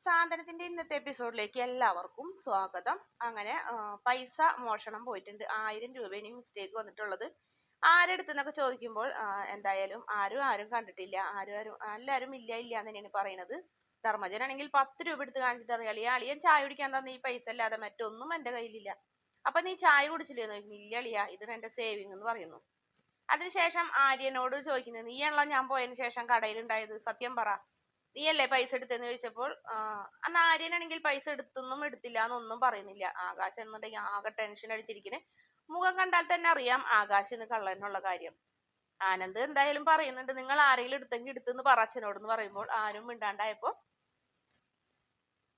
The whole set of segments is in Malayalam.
സാന്ത്വനത്തിന്റെ ഇന്നത്തെ എപ്പിസോഡിലേക്ക് എല്ലാവർക്കും സ്വാഗതം. അങ്ങനെ പൈസ മോഷണം പോയിട്ടുണ്ട്. 1000 രൂപയാണ് മിസ്റ്റേക്ക് വന്നിട്ടുള്ളത്. ആരെടുത്തെന്നൊക്കെ ചോദിക്കുമ്പോൾ എന്തായാലും ആരും കണ്ടിട്ടില്ല. എല്ലാവരും ഇല്ല ഇല്ല എന്ന് തന്നെയാണ് പറയുന്നത്. ധർമ്മജനാണെങ്കിൽ 10 രൂപ എടുത്ത് കാണിച്ചിട്ട് അറിയാം, അളിയൻ ചായ കുടിക്കാൻ തന്നെ ഈ പൈസ അല്ലാതെ മറ്റൊന്നും എന്റെ കയ്യിലില്ല. അപ്പൊ നീ ചായ കുടിച്ചില്ലേന്ന് ചോദിക്കുന്നു. ഇല്ല അളിയ, ഇത് എന്റെ സേവിങ് എന്ന് പറയുന്നു. അതിനുശേഷം ആര്യനോട് ചോദിക്കുന്നത്, നീയാണല്ലോ ഞാൻ പോയതിനു ശേഷം കടയിലുണ്ടായത്, സത്യം പറ, നീയല്ലേ പൈസ എടുത്തെന്ന് ചോദിച്ചപ്പോൾ അന്ന് ആര്യനാണെങ്കിൽ പൈസ എടുത്തൊന്നും എടുത്തില്ല എന്നൊന്നും പറയുന്നില്ല. ആകാശ് എന്നുണ്ടെങ്കിൽ ആകെ ടെൻഷൻ അടിച്ചിരിക്കുന്നത്. മുഖം കണ്ടാൽ തന്നെ അറിയാം ആകാശിന് കള്ളനുള്ള കാര്യം. ആനന്ദ് എന്തായാലും പറയുന്നുണ്ട്, നിങ്ങൾ ആരെങ്കിലും എടുത്തെങ്കിൽ എടുത്തെന്ന് പറ അച്ഛനോടെന്ന് പറയുമ്പോൾ ആരും മിണ്ടാണ്ടായപ്പോ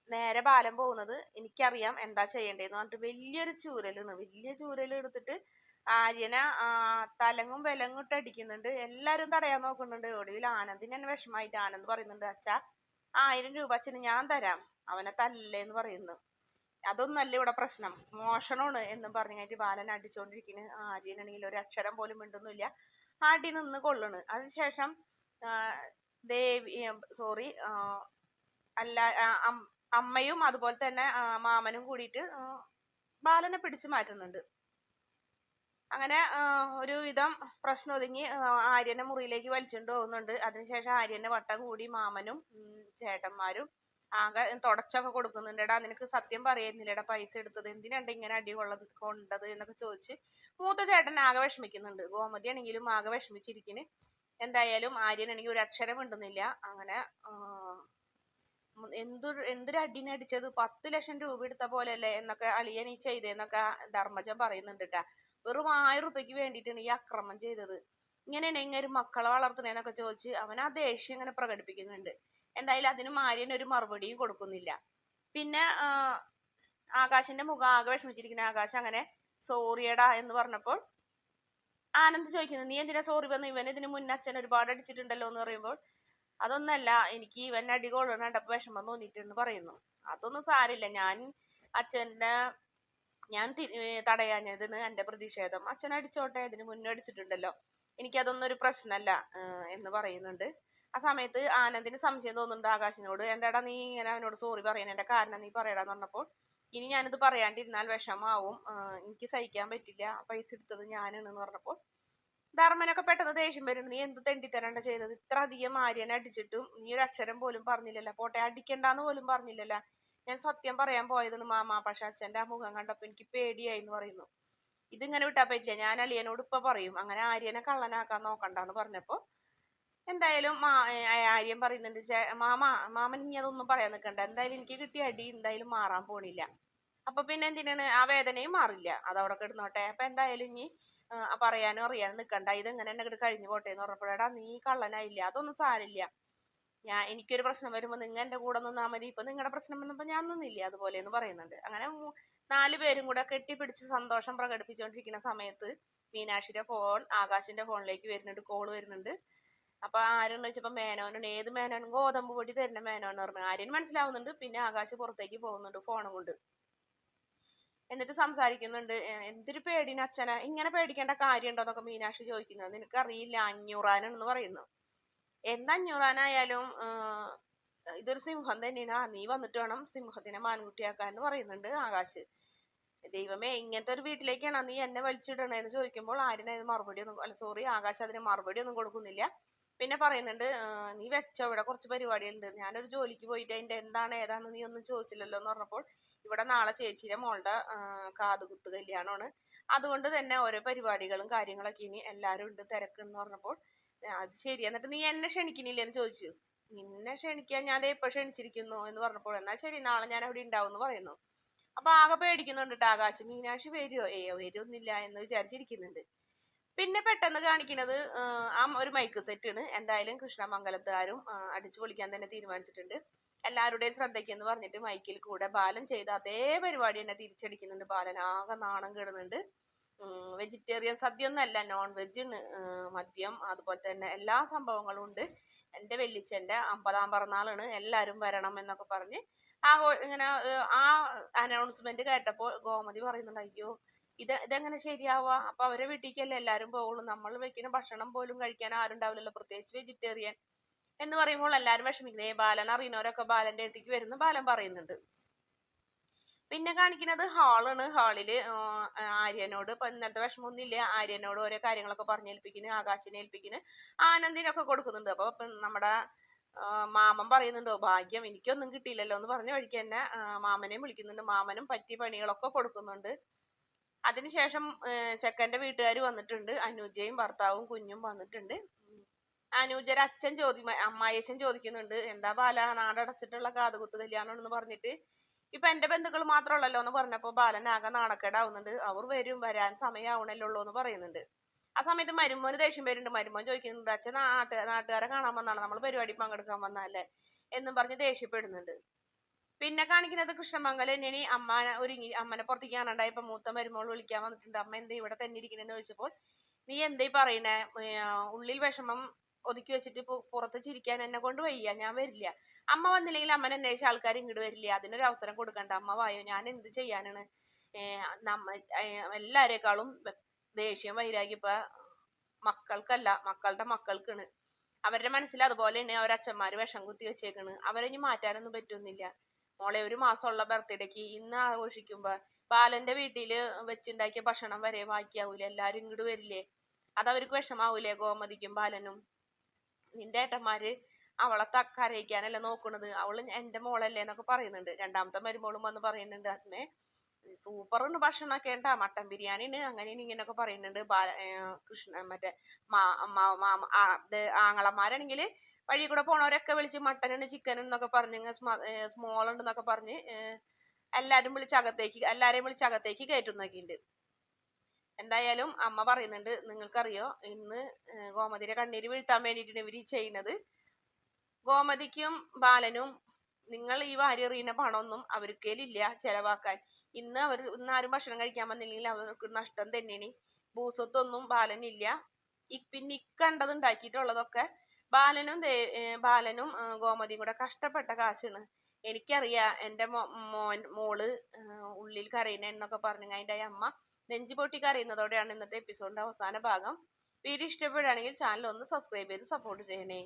നേരെ ബാലൻ പോകുന്നത്, എനിക്കറിയാം എന്താ ചെയ്യേണ്ടതെന്ന് പറഞ്ഞിട്ട് വലിയ ചൂരൽ എടുത്തിട്ട് ആര്യനെ തലങ്ങും വിലങ്ങും ഇട്ട് അടിക്കുന്നുണ്ട്. എല്ലാരും തടയാൻ നോക്കുന്നുണ്ട്. ഒടുവിൽ ആനന്ദിന് തന്നെ വിഷമായിട്ട് ആനന്ദ് പറയുന്നുണ്ട്, അച്ഛാ 1000 രൂപ അച്ഛന് ഞാൻ തരാം, അവനെ തല്ലേന്ന് പറയുന്നു. അതൊന്നല്ല ഇവിടെ പ്രശ്നം, മോഷണമാണ് എന്നും പറഞ്ഞിട്ട് ബാലൻ അടിച്ചോണ്ടിരിക്കുന്നു. ആര്യനാണെങ്കിൽ ഒരു അക്ഷരം പോലും മിണ്ടുന്നില്ല, അടി നിന്ന് കൊള്ളണ്. അതിനുശേഷം അമ്മയും അതുപോലെ തന്നെ മാമനും കൂടിയിട്ട് ബാലനെ പിടിച്ചു മാറ്റുന്നുണ്ട്. അങ്ങനെ ഒരു വിധം പ്രശ്നം ഒതുങ്ങി ആര്യനെ മുറിയിലേക്ക് വലിച്ചുകൊണ്ട് പോകുന്നുണ്ട്. അതിനുശേഷം ആര്യനെ വട്ടം കൂടി മാമനും ചേട്ടന്മാരും ആകെ തുടച്ചൊക്കെ കൊടുക്കുന്നുണ്ട്. എടാ നിനക്ക് സത്യം പറയുന്നില്ലടാ, പൈസ എടുത്തത് എന്തിനാണ്ട് ഇങ്ങനെ അടി കൊണ്ടത് എന്നൊക്കെ ചോദിച്ച് മൂത്ത ചേട്ടൻ ആകെ വിഷമിക്കുന്നുണ്ട്. ഗോമതി ആണെങ്കിലും ആകെ വിഷമിച്ചിരിക്കുന്നു. എന്തായാലും ആര്യനാണെങ്കിൽ ഒരു അക്ഷരം മിണ്ടുന്നില്ല. അങ്ങനെ എന്തൊരു അടിനടിച്ചത്, 10 ലക്ഷം രൂപ എടുത്ത പോലെയല്ലേ എന്നൊക്കെ അളിയൻ ഈ ചെയ്തേന്നൊക്കെ ധർമ്മജൻ പറയുന്നുണ്ട് കേട്ടാ. വെറും 1000 രൂപയ്ക്ക് വേണ്ടിയിട്ടാണ് ഈ അക്രമം ചെയ്തത്, ഇങ്ങനെയാണ് ഇങ്ങനെ മക്കളെ വളർത്തുന്നതെന്നൊക്കെ ചോദിച്ച് അവൻ ആ ദേഷ്യം ഇങ്ങനെ പ്രകടിപ്പിക്കുന്നുണ്ട്. എന്തായാലും അതിനും ആര്യൻ ഒരു മറുപടിയും കൊടുക്കുന്നില്ല. പിന്നെ ആകാശിന്റെ മുഖം ആകെ വിഷമിച്ചിരിക്കുന്ന ആകാശ് അങ്ങനെ സോറിയടാ എന്ന് പറഞ്ഞപ്പോൾ ആനന്ദ് ചോദിക്കുന്നു, നീ എന്തിനാ സോറി പറഞ്ഞു, ഇവൻ ഇതിന് മുന്നേ അച്ഛൻ ഒരുപാട് അടിച്ചിട്ടുണ്ടല്ലോ എന്ന് പറയുമ്പോൾ അതൊന്നല്ല, എനിക്ക് ഇവൻ അടി കൊള്ളണ കണ്ടപ്പോ വിഷമം തോന്നിയിട്ടെന്ന് പറയുന്നു. അതൊന്നും സാരില്ല, ഞാൻ തടയാഞ്ഞതിന് എന്റെ പ്രതിഷേധം, അച്ഛൻ അടിച്ചോട്ടെ, ഇതിന് മുന്നേ അടിച്ചിട്ടുണ്ടല്ലോ, എനിക്കതൊന്നും ഒരു പ്രശ്നമല്ല എന്ന് പറയുന്നുണ്ട്. ആ സമയത്ത് ആനന്ദിന് സംശയം തോന്നുന്നുണ്ട് ആകാശിനോട്, എന്താടാ നീ ഇങ്ങനെ അവനോട് സോറി പറയുന്നതിന്റെ കാരണം നീ പറയടാന്ന് പറഞ്ഞപ്പോൾ, ഇനി ഞാനിത് പറയാണ്ടിരുന്നാൽ വിഷമാവും, എനിക്ക് സഹിക്കാൻ പറ്റില്ല, പൈസ എടുത്തത് ഞാനാണെന്ന് പറഞ്ഞപ്പോൾ ധർമ്മനൊക്കെ പെട്ടെന്ന് ദേഷ്യം വരുന്നുണ്ട്. നീ എന്ത് തെണ്ടിത്തരണ്ട ചെയ്തത്, ഇത്ര അധികം ആര്യനെ അടിച്ചിട്ടും നീ ഒരു അക്ഷരം പോലും പറഞ്ഞില്ലല്ലോ, പോട്ടെ അടിക്കണ്ടെന്ന് പോലും പറഞ്ഞില്ലല്ലോ, ഞാൻ സത്യം പറയാൻ പോയതെന്ന് മാമ, പക്ഷെ അച്ഛന്റെ ആ മുഖം കണ്ടപ്പോ എനിക്ക് പേടിയായി എന്ന് പറയുന്നു. ഇതിങ്ങനെ വിട്ടാ പറ്റില്ല, ഞാൻ അളിയനോട് ഇപ്പൊ പറയും, അങ്ങനെ ആര്യനെ കള്ളനാക്കാൻ നോക്കണ്ടെന്ന് പറഞ്ഞപ്പോ എന്തായാലും ആര്യൻ പറയുന്നുണ്ട്, മാമൻ ഇനി അതൊന്നും പറയാൻ നിൽക്കണ്ട, എന്തായാലും എനിക്ക് കിട്ടിയ അടി എന്തായാലും മാറാൻ പോണില്ല, അപ്പൊ പിന്നെ എന്തിനാണ്, ആ വേദനയും മാറില്ല, അതവിടെ കിടന്നോട്ടെ, അപ്പൊ എന്തായാലും ഇനി പറയാനോ അറിയാനും നിൽക്കണ്ട, ഇതെങ്ങനെ എന്നെ കഴിഞ്ഞു പോട്ടെ എന്ന് പറഞ്ഞപ്പോഴാ നീ കള്ളനായില്ല, അതൊന്നും സാരില്ല, എനിക്കൊരു പ്രശ്നം വരുമ്പോ നിങ്ങൾ എന്റെ കൂടെ നിന്നാ മതി, ഇപ്പൊ നിങ്ങളുടെ പ്രശ്നം വന്നപ്പോ ഞാൻ നിന്നില്ലേ, അതുപോലെ എന്ന് പറയുന്നുണ്ട്. അങ്ങനെ 4 പേരും കൂടെ കെട്ടിപ്പിടിച്ച് സന്തോഷം പ്രകടിപ്പിച്ചുകൊണ്ടിരിക്കുന്ന സമയത്ത് മീനാക്ഷിയുടെ ഫോൺ ആകാശിന്റെ ഫോണിലേക്ക് വരുന്നുണ്ട്, കോള് വരുന്നുണ്ട്. അപ്പൊ ആരെന്ന് വെച്ചപ്പോ മേനോനാണ്. ഏത് മേനോൻ, ഗോതമ്പ് പൊടി തരുന്ന മേനോൻ പറഞ്ഞു. ആര്യന് മനസ്സിലാവുന്നുണ്ട്. പിന്നെ ആകാശ് പുറത്തേക്ക് പോകുന്നുണ്ട് ഫോണും കൊണ്ട്. എന്നിട്ട് സംസാരിക്കുന്നുണ്ട്, എന്തൊരു പേടിന് അച്ഛനെ, ഇങ്ങനെ പേടിക്കേണ്ട കാര്യമുണ്ടോ എന്നൊക്കെ മീനാക്ഷി ചോദിക്കുന്നത്. നിനക്കറിയില്ല, 500 എന്ന് പറയുന്നു. എന്താ 500 ഇതൊരു സിംഹം തന്നെയാണ്, നീ വന്നിട്ട് വേണം സിംഹത്തിനെ മാൻകുട്ടിയാക്കാൻ എന്ന് പറയുന്നുണ്ട് ആകാശ്. ദൈവമേ, ഇങ്ങനത്തെ ഒരു വീട്ടിലേക്കാണ് നീ എന്നെ വലിച്ചിടണേന്ന് ചോദിക്കുമ്പോൾ ആകാശ് അതിന് മറുപടി ഒന്നും കൊടുക്കുന്നില്ല. പിന്നെ പറയുന്നുണ്ട്, നീ വെച്ചോ, ഇവിടെ കുറച്ച് പരിപാടികളുണ്ട്, ഞാനൊരു ജോലിക്ക് പോയിട്ട് അതിന്റെ എന്താണ് ഏതാണ് നീ ഒന്നും ചോദിച്ചില്ലല്ലോ എന്ന് പറഞ്ഞപ്പോൾ, ഇവിടെ നാളെ ചേച്ചിയുടെ മോളുടെ കാതുകുത്ത് കല്യാണമാണ്, അതുകൊണ്ട് തന്നെ ഓരോ പരിപാടികളും കാര്യങ്ങളൊക്കെ ഇനി എല്ലാരും ഉണ്ട്, തിരക്കെന്ന് പറഞ്ഞപ്പോൾ അത് ശരി, എന്നിട്ട് നീ എന്നെ ക്ഷണിക്കുന്നില്ലേ എന്ന് ചോദിച്ചു. നിന്നെ ക്ഷണിക്കാൻ ഞാൻ ഇപ്പൊ ക്ഷണിച്ചിരിക്കുന്നു എന്ന് പറഞ്ഞപ്പോൾ, എന്നാ ശരി നാളെ ഞാൻ അവിടെ ഉണ്ടാവും എന്ന് പറയുന്നു. അപ്പൊ ആകെ പേടിക്കുന്നുണ്ട് ആകാശ്, മീനാക്ഷി വരുമോ, വരുമൊന്നില്ല എന്ന് വിചാരിച്ചിരിക്കുന്നുണ്ട്. പിന്നെ പെട്ടെന്ന് കാണിക്കുന്നത് ഒരു മൈക്ക് സെറ്റാണ്. എന്തായാലും കൃഷ്ണമംഗലത്തുകാരും അടിച്ചു പൊളിക്കാൻ തന്നെ തീരുമാനിച്ചിട്ടുണ്ട്. എല്ലാവരുടെയും ശ്രദ്ധയ്ക്ക് എന്ന് പറഞ്ഞിട്ട് മൈക്കിൽ കൂടെ ബാലൻ ചെയ്ത അതേ പരിപാടി തന്നെ തിരിച്ചടിക്കുന്നുണ്ട്. ബാലൻ ആകെ നാണം കെടുന്നുണ്ട്. വെജിറ്റേറിയൻ സദ്യ ഒന്നല്ല, നോൺ വെജ്, മദ്യം, അതുപോലെ തന്നെ എല്ലാ സംഭവങ്ങളും ഉണ്ട്. എൻ്റെ വല്യച്ഛൻ്റെ 50-ാം പിറന്നാളാണ്, എല്ലാവരും വരണം എന്നൊക്കെ പറഞ്ഞ് ഇങ്ങനെ ആ അനൗൺസ്മെന്റ് കേട്ടപ്പോൾ ഗോമതി പറയുന്നുണ്ട്, അയ്യോ ഇതെങ്ങനെ ശരിയാവുക, അപ്പൊ അവരെ വീട്ടിലേക്കല്ലേ എല്ലാരും പോകുള്ളൂ, നമ്മൾ വെക്കുന്ന ഭക്ഷണം പോലും കഴിക്കാൻ ആരുണ്ടാവില്ലല്ലോ, പ്രത്യേകിച്ച് വെജിറ്റേറിയൻ, എന്ന് പറയുമ്പോൾ എല്ലാരും വിഷമിക്കുന്നേ. ബാലൻ അറിയുന്നവരൊക്കെ ബാലന്റെ അടുത്തേക്ക് വരുന്നു ബാലൻ പറയുന്നുണ്ട്. പിന്നെ കാണിക്കുന്നത് ഹാളാണ്. ഹാളില് ആര്യനോട് ഇപ്പൊ ഇന്നത്തെ വിഷമമൊന്നും ഇല്ല. ആര്യനോട് ഓരോ കാര്യങ്ങളൊക്കെ പറഞ്ഞേൽപ്പിക്കുന്നു, ആകാശിനെ ഏൽപ്പിക്കുന്നു, ആനന്ദിനൊക്കെ കൊടുക്കുന്നുണ്ട്. അപ്പൊ നമ്മുടെ മാമൻ പറയുന്നുണ്ടോ ഭാഗ്യം എനിക്കൊന്നും കിട്ടിയില്ലല്ലോ എന്ന് പറഞ്ഞ വഴിക്ക് തന്നെ മാമനെയും വിളിക്കുന്നുണ്ട്. മാമനും പറ്റിയ പണികളൊക്കെ കൊടുക്കുന്നുണ്ട്. അതിനുശേഷം ചെക്കന്റെ വീട്ടുകാർ വന്നിട്ടുണ്ട്. അനുജയും ഭർത്താവും കുഞ്ഞും വന്നിട്ടുണ്ട്. അനുജയുടെ അച്ഛൻ അമ്മായിയച്ഛൻ ചോദിക്കുന്നുണ്ട്, എന്താ ബാല നാടടച്ചിട്ടുള്ള കാതുകുത്ത് കല്യാണം എന്ന് പറഞ്ഞിട്ട് ഇപ്പൊ എന്റെ ബന്ധുക്കൾ മാത്രമല്ലല്ലോ എന്ന് പറഞ്ഞപ്പോ ബാലൻ ആകെ നാണക്കേടാവുന്നുണ്ട്. അവർ വരാൻ സമയമാവണല്ലോ എന്ന് പറയുന്നുണ്ട്. ആ സമയത്ത് മരുമോന് ദേഷ്യം വരുന്നുണ്ട്. മരുമോൻ ചോദിക്കുന്നുണ്ട്, അച്ഛൻ നാട്ടുകാരെ കാണാൻ വന്നാണ്, നമ്മൾ പരിപാടി പങ്കെടുക്കാൻ വന്നല്ലേ എന്നും പറഞ്ഞ് ദേഷ്യപ്പെടുന്നുണ്ട്. പിന്നെ കാണിക്കുന്നത് കൃഷ്ണമംഗലം ഇനി അമ്മനെ പുറത്തേക്ക് കാണണ്ടായപ്പോ മൂത്ത മരുമോൾ വിളിക്കാൻ വന്നിട്ടുണ്ട്. അമ്മ എന്താ ഇവിടെ തന്നെ ഇരിക്കണെന്ന് ചോദിച്ചപ്പോൾ, നീ എന്തേ പറയണേ, ഉള്ളിൽ വിഷമം ഒതുക്കി വെച്ചിട്ട് പുറത്ത് ചിരിക്കാൻ എന്നെ കൊണ്ട് വയ്യ, ഞാൻ വരില്ല. അമ്മ വന്നില്ലെങ്കിൽ അമ്മനെ അന്വേഷിച്ച ആൾക്കാർ ഇങ്ങോട്ട് വരില്ല, അതിനൊരു അവസരം കൊടുക്കണ്ട, അമ്മ വായോ, ഞാൻ എന്ത് ചെയ്യാനാണ്. എല്ലാരേക്കാളും ദേഷ്യം വൈരാഗ്യം ഇപ്പൊ മക്കൾക്കല്ല, മക്കളുടെ മക്കൾക്കാണ്. അവരുടെ മനസ്സിൽ അതുപോലെയാണ് അവരച്ഛന്മാര് വിഷം കുത്തി വെച്ചേക്കണ്. അവരെ ഇനി മാറ്റാനൊന്നും പറ്റുന്നില്ല. മോളെ, ഒരു മാസമുള്ള ബർത്ത്ഡേക്ക് ഇന്ന് ആഘോഷിക്കുമ്പോ ബാലന്റെ വീട്ടില് വെച്ചുണ്ടാക്കിയ ഭക്ഷണം വരെ ബാക്കിയാവൂലേ, എല്ലാരും ഇങ്ങോട്ട് വരില്ലേ, അതവർക്ക് വിഷമാവൂലേ ഗോമതിക്കും ബാലനും. നിന്റെ ഏട്ടന്മാര് അവളെ കരയിക്കാനല്ല നോക്കണത്, അവള് എന്റെ മോളല്ലേ എന്നൊക്കെ പറയുന്നുണ്ട്. രണ്ടാമത്തെ മരുമോളും വന്ന് പറയുന്നുണ്ട്, അതിനെ സൂപ്പറിന് ഭക്ഷണമൊക്കെ ഉണ്ടാ, മട്ടൻ ബിരിയാണിന് അങ്ങനെ ഇങ്ങനെയൊക്കെ പറയുന്നുണ്ട്. മറ്റേ ആങ്ങളമാരാണെങ്കിൽ വഴി കൂടെ പോണവരൊക്കെ വിളിച്ച് മട്ടനുണ്ട്, ചിക്കൻ എന്നൊക്കെ പറഞ്ഞ് സ്മോൾ ഉണ്ടെന്നൊക്കെ പറഞ്ഞ് എല്ലാരെയും വിളിച്ച് അകത്തേക്ക് കയറ്റുന്നൊക്കെ ഉണ്ട്. എന്തായാലും അമ്മ പറയുന്നുണ്ട്, നിങ്ങൾക്കറിയോ ഇന്ന് ഗോമതിയുടെ കണ്ണീര് വീഴ്ത്താൻ വേണ്ടിയിട്ടാണ് ഇവര് ചെയ്യുന്നത്. ഗോമതിക്കും ബാലനും നിങ്ങൾ ഈ വാരി എറിയുന്ന പണമൊന്നും അവർക്കേലില്ല ചെലവാക്കാൻ. ഇന്ന് ആരും ഭക്ഷണം കഴിക്കാൻ വന്നില്ലെങ്കിൽ അവർക്ക് നഷ്ടം തന്നെയാണ്. ഭൂസ്വത്തൊന്നും ബാലനില്ല. പിന്നെ ഇക്കണ്ടത് ഉണ്ടാക്കിയിട്ടുള്ളതൊക്കെ ബാലനും ഗോമതിയും കൂടെ കഷ്ടപ്പെട്ട കാശാണ്. എനിക്കറിയാം എന്റെ മോള് ഉള്ളിൽ കരയുന്ന എന്നൊക്കെ പറഞ്ഞു അതിന്റെ അമ്മ നെഞ്ചു പൊട്ടി കരയുന്നതോടെയാണ് ഇന്നത്തെ എപ്പിസോഡിന്റെ അവസാന ഭാഗം. വീഡിയോ ഇഷ്ടപ്പെടുകയാണെങ്കിൽ ചാനൽ ഒന്ന് സബ്സ്ക്രൈബ് ചെയ്ത് സപ്പോർട്ട് ചെയ്യണേ.